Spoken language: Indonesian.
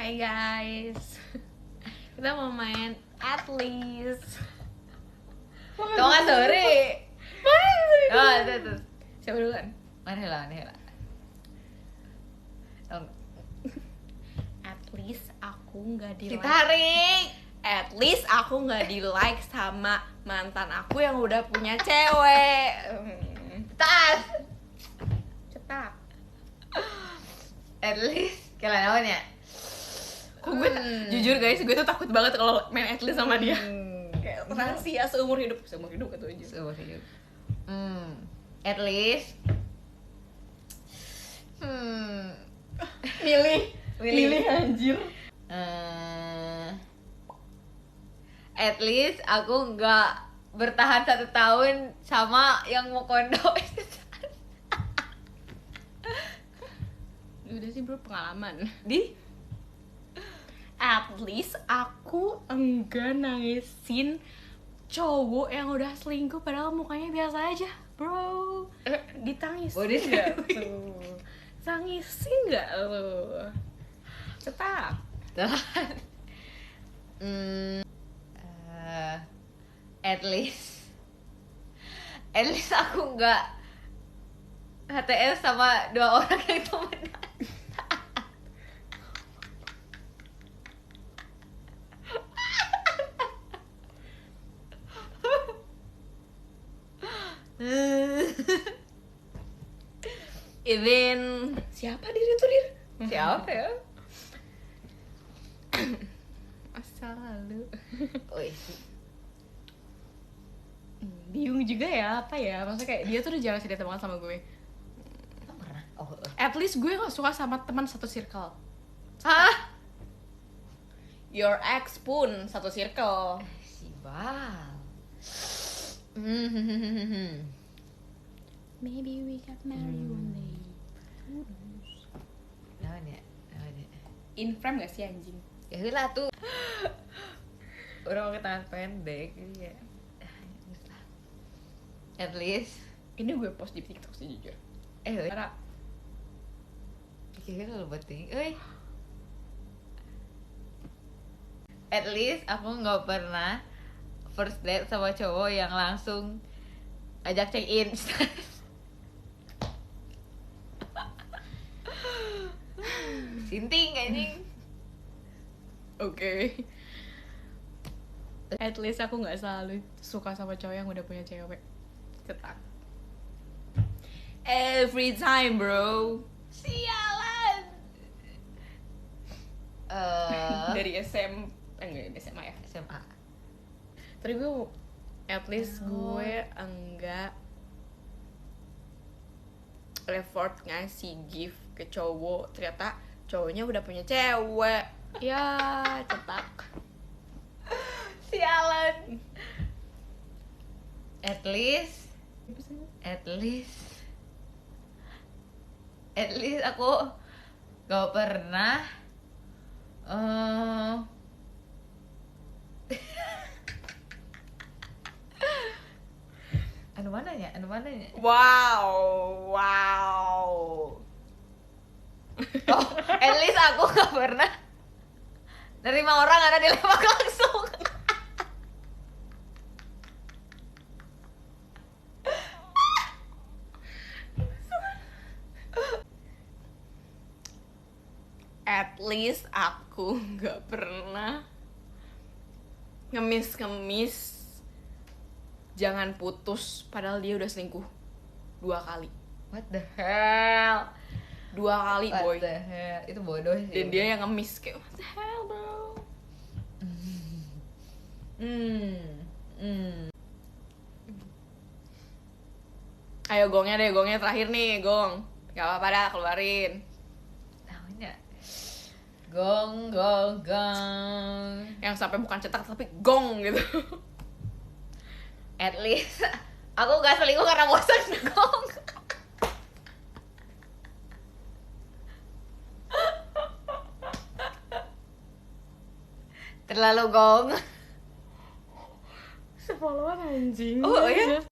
Hai guys, kita mau main At Least. Tau gak sorry. Tuh. Siapa duluan? Manila. At least aku nggak di like. Ditarik. At least aku nggak di like sama mantan aku yang udah punya cewek. Tas. Cetak. At least kalian naon ya? Kok gue jujur guys, gue tuh takut banget kalau main At Least sama dia. Kayak rahasia seumur hidup itu aja. Seumur hidup. At least. Milih anjir. At least aku nggak bertahan 1 tahun sama yang mau kondo. Udah sih bro, pengalaman. Di At least aku enggak nangisin cowok yang udah selingkuh padahal mukanya biasa aja, bro. Ditangisin Oh, nggak tuh? Tangisin nggak lo? Cetak. At least aku nggak HTS sama 2 orang yang temenan. Even siapa diri tuh dir? Siapa ya? Masa lalu. Wih, Bingung juga ya, apa ya? Maksudnya kayak dia tuh udah jarang cerita banget sama gue. nggak pernah. At least gue gak suka sama teman satu circle. Hah? Your ex pun satu circle. Si Bal. Maybe we got married one day. Who knows? Naon ya? In frame gak sih anjing? Ya lah tuh. Orang pakai tangan pendek ya. At least Ini gue post di TikTok sih jujur. Karena kira-kira lo buat tinggi. At least aku nggak pernah first date sama cowok yang langsung ajak check in. Sinting anjing. Oke. At least aku nggak selalu suka sama cowok yang udah punya cewek. Cetak. Every time bro. Sialan. Dari enggak SMA ya. SMA. Tapi gue at least gue enggak effort ngasih gift ke cowok, ternyata cowoknya udah punya cewek. Ya, cetak. Sialan. At least aku gak pernah anu mananya? Wow. Oh, at least aku gak pernah nerima orang ada dilempar langsung. At least aku nggak pernah ngemis jangan putus padahal dia udah selingkuh 2 kali. What the hell? 2 kali boy. What the hell? Itu bodoh sih. Dan dia yang ngemis kayak what the hell bro. Ayo gongnya terakhir nih gong. Gak apa-apa dah keluarin. Namanya gong. Yang sampai bukan cetak tapi gong gitu. At least aku gak selingkuh karena bosan gong. Terlalu gong. Sepuluhan anjing. Oh iya?